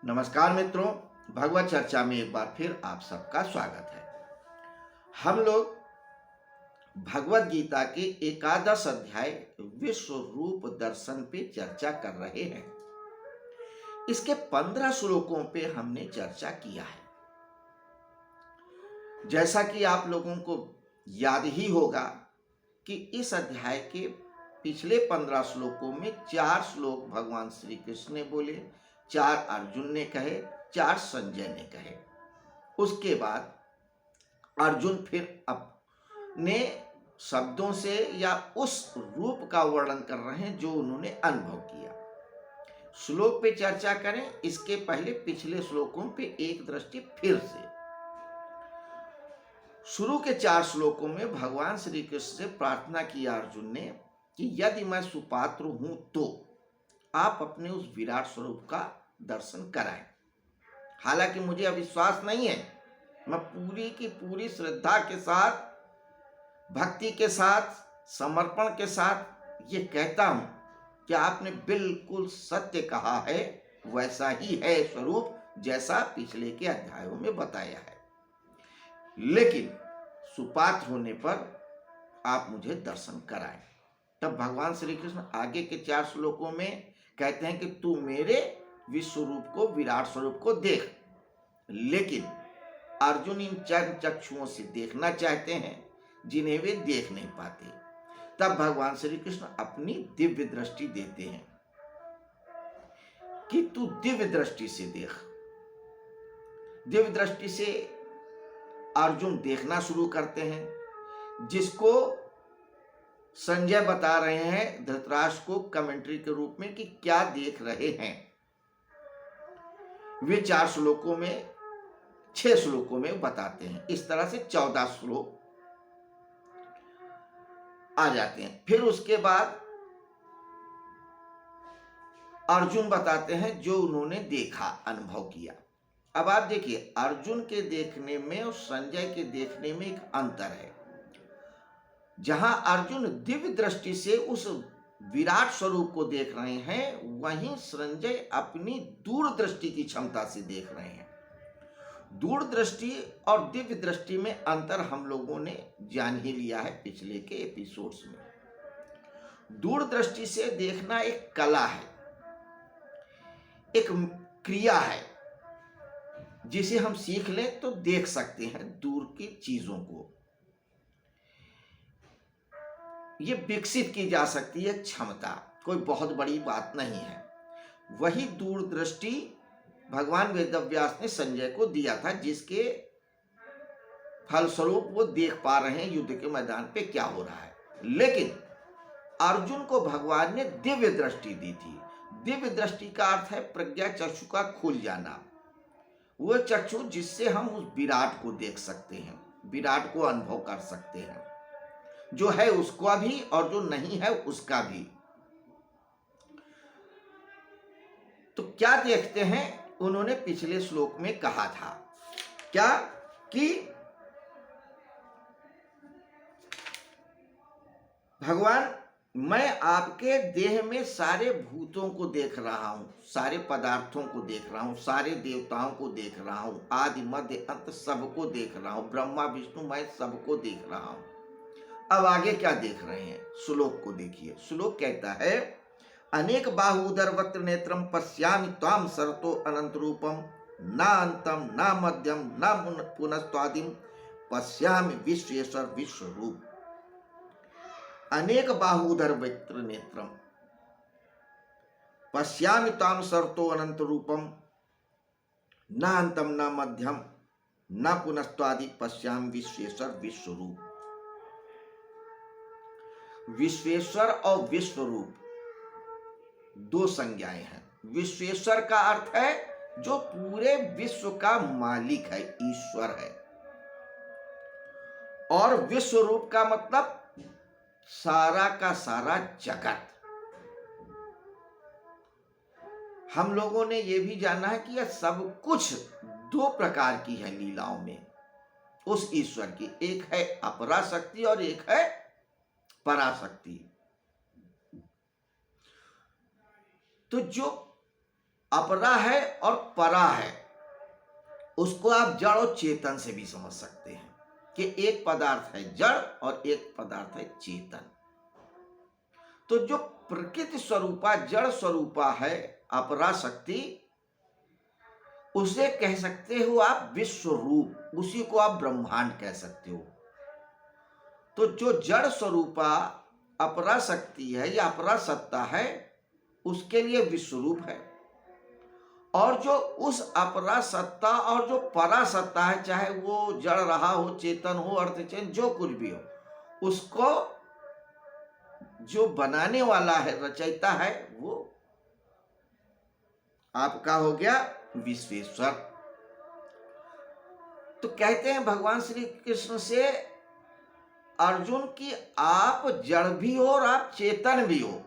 नमस्कार मित्रों, भगवत चर्चा में एक बार फिर आप सबका स्वागत है। हम लोग भगवत गीता के एकादश अध्याय विश्व रूप दर्शन पे चर्चा कर रहे हैं। इसके 15 श्लोकों पे हमने चर्चा किया है। जैसा कि आप लोगों को याद ही होगा कि इस अध्याय के पिछले 15 श्लोकों में 4 श्लोक भगवान श्री कृष्ण ने बोले, 4 अर्जुन ने कहे, 4 संजय ने कहे। उसके बाद अर्जुन फिर अपने शब्दों से या उस रूप का वर्णन कर रहे हैं जो उन्होंने अनुभव किया। श्लोक पे चर्चा करें इसके पहले पिछले श्लोकों पे एक दृष्टि फिर से। शुरू के 4 श्लोकों में भगवान श्री कृष्ण से प्रार्थना की अर्जुन ने कि यदि मैं सुपात्र हूं तो आप अपने उस विराट स्वरूप का दर्शन कराएं। हालांकि मुझे अविश्वास नहीं है, मैं पूरी की पूरी श्रद्धा के साथ, भक्ति के साथ, समर्पण के साथ ये कहता हूं कि आपने बिल्कुल सत्य कहा है, वैसा ही है स्वरूप जैसा पिछले के अध्यायों में बताया है। लेकिन सुपात्र होने पर आप मुझे दर्शन कराएं। तब भगवान श्री कृष्ण आगे के 4 श्लोकों में कहते हैं कि तू मेरे विश्व रूप को, विराट स्वरूप को देख। लेकिन अर्जुन इन चंद चक्षुओं से देखना चाहते हैं जिन्हें वे देख नहीं पाते। तब भगवान श्री कृष्ण अपनी दिव्य दृष्टि देते हैं कि तू दिव्य दृष्टि से देख। दिव्य दृष्टि से अर्जुन देखना शुरू करते हैं, जिसको संजय बता रहे हैं धृतराष्ट्र को कमेंट्री के रूप में कि क्या देख रहे हैं। वे 4 श्लोकों में, 6 श्लोकों में बताते हैं। इस तरह से 14 श्लोक आ जाते हैं। फिर उसके बाद अर्जुन बताते हैं जो उन्होंने देखा, अनुभव किया। अब आप देखिए, अर्जुन के देखने में और संजय के देखने में एक अंतर है। जहां अर्जुन दिव्य दृष्टि से उस विराट स्वरूप को देख रहे हैं, वहीं संजय अपनी दूरदृष्टि की क्षमता से देख रहे हैं। दूरदृष्टि और दिव्य दृष्टि में अंतर हम लोगों ने जान ही लिया है पिछले के एपिसोड्स में। दूरदृष्टि से देखना एक कला है, एक क्रिया है, जिसे हम सीख लें तो देख सकते हैं दूर की चीजों को। ये विकसित की जा सकती है क्षमता, कोई बहुत बड़ी बात नहीं है। वही दूरदृष्टि भगवान वेदव्यास ने संजय को दिया था, जिसके फलस्वरूप वो देख पा रहे हैं युद्ध के मैदान पे क्या हो रहा है। लेकिन अर्जुन को भगवान ने दिव्य दृष्टि दी थी। दिव्य दृष्टि का अर्थ है प्रज्ञा चक्षु का खुल जाना। वो चक्षु जिससे हम उस विराट को देख सकते हैं, विराट को अनुभव कर सकते हैं, जो है उसका भी और जो नहीं है उसका भी। तो क्या देखते हैं, उन्होंने पिछले श्लोक में कहा था क्या कि भगवान, मैं आपके देह में सारे भूतों को देख रहा हूं, सारे पदार्थों को देख रहा हूं, सारे देवताओं को देख रहा हूं, आदि मध्य अंत सबको देख रहा हूं, ब्रह्मा विष्णु मैं सबको देख रहा हूं। अब आगे क्या देख रहे हैं, श्लोक को देखिए। श्लोक कहता है, अनेक बाहुदर वक्त्र नेत्रम पश्यामि त्वाम सरतो अनंत रूपम, ना अंतम ना मध्यम ना पुनस्त्वादिम पश्यामि विश्वेश्वर विश्व रूप। अनेक बाहुदर वक्त्र नेत्रम पश्यामि त्वाम सरतो अनंत रूपम, ना अंतम ना मध्यम ना पुनस्त्वादि पश्यामि विश्वेश्वर विश्व रूप। विश्वेश्वर और विश्वरूप 2 संज्ञाएं हैं। विश्वेश्वर का अर्थ है जो पूरे विश्व का मालिक है, ईश्वर है। और विश्वरूप का मतलब सारा का सारा जगत। हम लोगों ने यह भी जाना है कि यह सब कुछ 2 प्रकार की है लीलाओं में उस ईश्वर की। एक है अपराशक्ति और एक है पराशक्ति। तो जो अपरा है और परा है, उसको आप जड़ और चेतन से भी समझ सकते हैं कि एक पदार्थ है जड़ और एक पदार्थ है चेतन। तो जो प्रकृति स्वरूपा जड़ स्वरूपा है अपरा शक्ति, उसे कह सकते हो आप विश्व रूप, उसी को आप ब्रह्मांड कह सकते हो। तो जो जड़ स्वरूपा अपरा शक्ति है या अपरा सत्ता है, उसके लिए विश्व रूप है। और जो उस अपरा सत्ता और जो परा सत्ता है, चाहे वो जड़ रहा हो, चेतन हो, अर्धचेतन, जो कुछ भी हो, उसको जो बनाने वाला है, रचयिता है, वो आपका हो गया विश्वेश्वर। तो कहते हैं भगवान श्री कृष्ण से अर्जुन की आप जड़ भी हो और आप चेतन भी हो,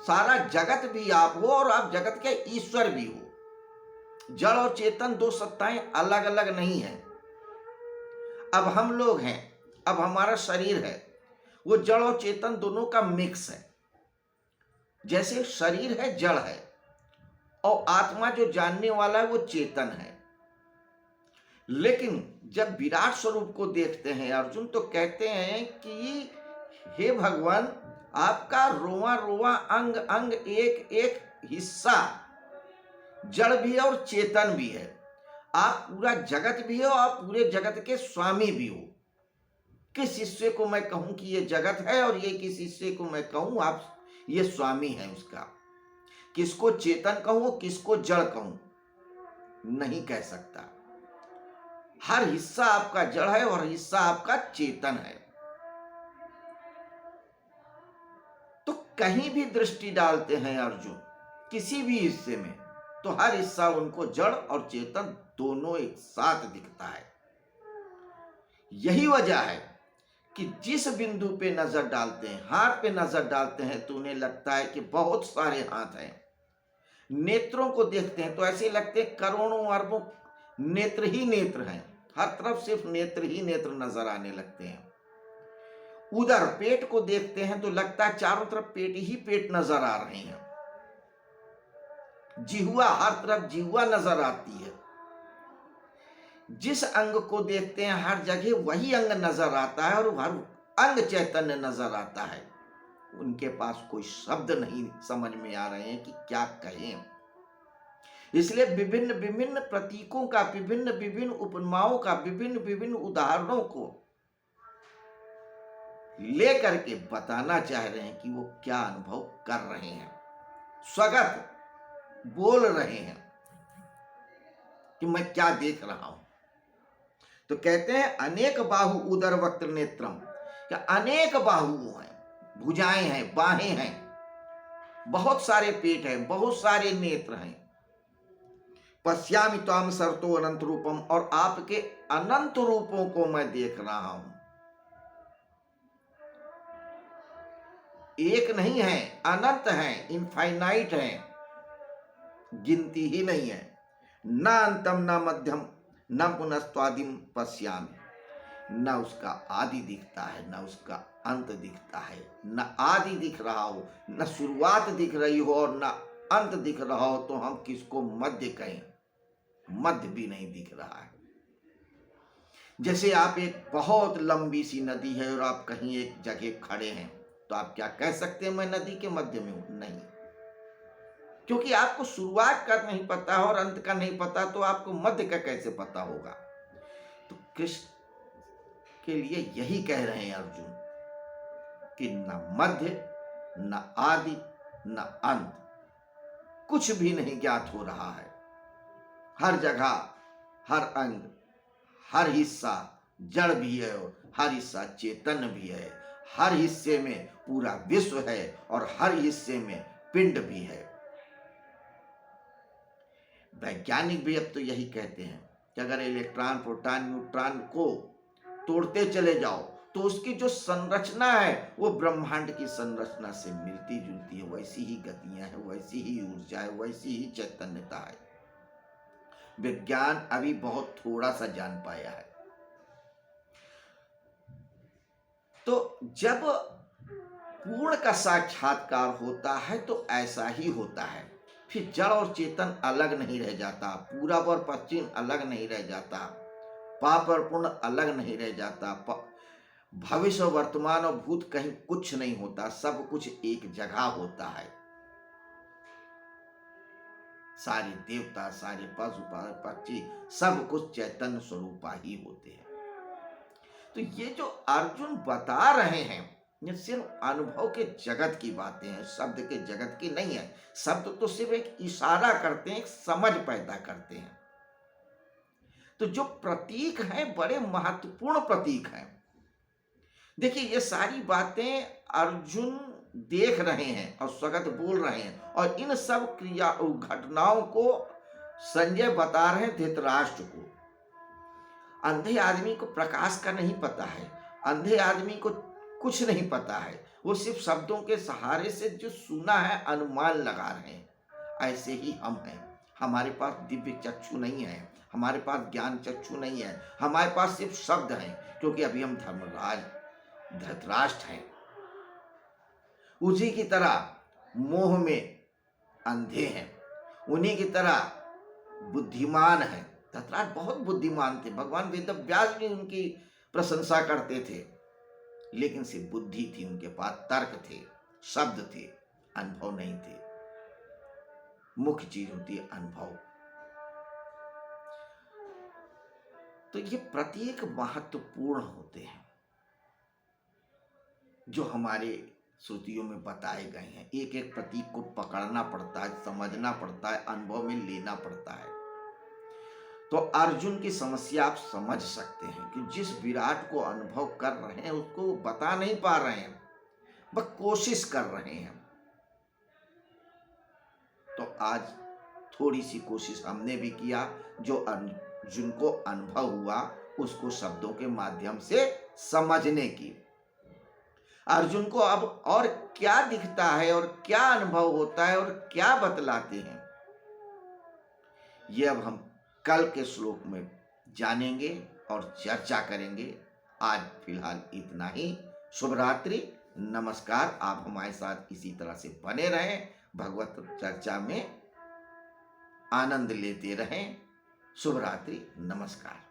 सारा जगत भी आप हो और आप जगत के ईश्वर भी हो। जड़ और चेतन दो सत्ताएं अलग अलग नहीं हैं। अब हम लोग हैं, अब हमारा शरीर है, वो जड़ और चेतन दोनों का मिक्स है। जैसे शरीर है जड़ है और आत्मा जो जानने वाला है वो चेतन है। लेकिन जब विराट स्वरूप को देखते हैं अर्जुन, तो कहते हैं कि हे भगवान, आपका रोवा रोवा अंग अंग एक एक हिस्सा जड़ भी है और चेतन भी है। आप पूरा जगत भी हो, आप पूरे जगत के स्वामी भी हो। किस हिस्से को मैं कहूं कि ये जगत है और ये किस हिस्से को मैं कहूं आप ये स्वामी है उसका। किसको चेतन कहूं, किसको जड़ कहूं, नहीं कह सकता। हर हिस्सा आपका जड़ है और हिस्सा आपका चेतन है। तो कहीं भी दृष्टि डालते हैं अर्जुन किसी भी हिस्से में, तो हर हिस्सा उनको जड़ और चेतन दोनों एक साथ दिखता है। यही वजह है कि जिस बिंदु पे नजर डालते हैं, हाथ पे नजर डालते हैं, तो उन्हें लगता है कि बहुत सारे हाथ हैं। नेत्रों को देखते हैं तो ऐसे लगते हैं करोड़ों अरबों नेत्र ही नेत्र हैं, हर तरफ सिर्फ नेत्र ही नेत्र नजर आने लगते हैं। उधर पेट को देखते हैं तो लगता है चारों तरफ पेट ही पेट नजर आ रहे हैं। जिह्वा, हर तरफ जिह्वा नजर आती है। जिस अंग को देखते हैं हर जगह वही अंग नजर आता है और हर अंग चैतन्य नजर आता है। उनके पास कोई शब्द नहीं समझ में आ रहे हैं कि क्या कहें। इसलिए विभिन्न विभिन्न प्रतीकों का, विभिन्न विभिन्न उपमाओं का, विभिन्न विभिन्न उदाहरणों को लेकर के बताना चाह रहे हैं कि वो क्या अनुभव कर रहे हैं, स्वगत बोल रहे हैं कि मैं क्या देख रहा हूं। तो कहते हैं अनेक बाहु उदर वक्त्र नेत्रम, क्या अनेक बाहु हैं, भुजाएं हैं, बाहें हैं, बहुत सारे पेट हैं, बहुत सारे नेत्र हैं। पश्यामि त्वाम सर्तो अनंत रूपम, और आपके अनंत रूपों को मैं देख रहा हूं। एक नहीं है, अनंत है, इनफाइनाइट है, गिनती ही नहीं है। न अंतम न मध्यम न पुनस्त्वादिम पश्यामि, न उसका आदि दिखता है न उसका अंत दिखता है। न आदि दिख रहा हो, न शुरुआत दिख रही हो और न अंत दिख रहा हो, तो हम किसको मध्य कहें? मध्य भी नहीं दिख रहा है। जैसे आप एक बहुत लंबी सी नदी है और आप कहीं एक जगह खड़े हैं, तो आप क्या कह सकते हैं मैं नदी के मध्य में हूं? नहीं, क्योंकि आपको शुरुआत का नहीं पता और अंत का नहीं पता, तो आपको मध्य का कैसे पता होगा? तो कृष्ण के लिए यही कह रहे हैं अर्जुन कि न मध्य, न आदि, न अंत, कुछ भी नहीं ज्ञात हो रहा है। हर जगह, हर अंग, हर हिस्सा जड़ भी है और हर हिस्सा चेतन भी है। हर हिस्से में पूरा विश्व है और हर हिस्से में पिंड भी है। वैज्ञानिक भी अब तो यही कहते हैं कि अगर इलेक्ट्रॉन, प्रोटॉन, न्यूट्रॉन को तोड़ते चले जाओ तो उसकी जो संरचना है वो ब्रह्मांड की संरचना से मिलती जुलती है। वैसी ही गतियां हैं, वैसी ही ऊर्जा है, वैसी ही चैतन्यता है। विज्ञान अभी बहुत थोड़ा सा जान पाया है। तो जब पूर्ण का साक्षात्कार होता है तो ऐसा ही होता है। फिर जड़ और चेतन अलग नहीं रह जाता, पूरब और पश्चिम अलग नहीं रह जाता, पाप और पुण्य अलग नहीं रह जाता, भविष्य और वर्तमान और भूत कहीं कुछ नहीं होता, सब कुछ एक जगह होता है। सारे देवता, सारे पशु पक्षी, सब कुछ चैतन्य स्वरूपा ही होते हैं। तो ये जो अर्जुन बता रहे हैं, ये सिर्फ अनुभव के जगत की बातें हैं, शब्द के जगत की नहीं है। शब्द तो सिर्फ एक इशारा करते हैं, एक समझ पैदा करते हैं। तो जो प्रतीक हैं बड़े महत्वपूर्ण प्रतीक हैं। देखिए, ये सारी बातें अर्जुन देख रहे हैं और स्वगत बोल रहे हैं, और इन सब क्रिया घटनाओं को संजय बता रहे हैं धृतराष्ट्र को। अंधे आदमी को प्रकाश का नहीं पता है, अंधे आदमी को कुछ नहीं पता है, वो सिर्फ शब्दों के सहारे से जो सुना है अनुमान लगा रहे हैं। ऐसे ही हम हैं, हमारे पास दिव्य चक्षु नहीं है, हमारे पास ज्ञान चक्षु नहीं है, हमारे पास सिर्फ शब्द हैं, क्योंकि अभी हम धर्मराज धृतराष्ट्र हैं। उसी की तरह मोह में अंधे हैं, उन्हीं की तरह बुद्धिमान हैं। धृतराष्ट्र बहुत बुद्धिमान थे, भगवान वेदव्यास भी उनकी प्रशंसा करते थे, लेकिन सिर्फ बुद्धि थी उनके पास, तर्क थे, शब्द थे, अनुभव नहीं थे। मुख्य चीज होती है अनुभव। तो ये प्रतीक महत्वपूर्ण होते हैं जो हमारे श्रुतियों में बताए गए हैं। एक एक प्रतीक को पकड़ना पड़ता है, समझना पड़ता है, अनुभव में लेना पड़ता है। तो अर्जुन की समस्या आप समझ सकते हैं कि जिस विराट को अनुभव कर रहे हैं उसको बता नहीं पा रहे हैं, बस कोशिश कर रहे हैं। तो आज थोड़ी सी कोशिश हमने भी किया, जो अर्जुन को अनुभव हुआ उसको शब्दों के माध्यम से समझने की। अर्जुन को अब और क्या दिखता है और क्या अनुभव होता है और क्या बतलाते हैं, ये अब हम कल के श्लोक में जानेंगे और चर्चा करेंगे। आज फिलहाल इतना ही। शुभ रात्रि, नमस्कार। आप हमारे साथ इसी तरह से बने रहें, भगवत चर्चा में आनंद लेते रहें। शुभ रात्रि, नमस्कार।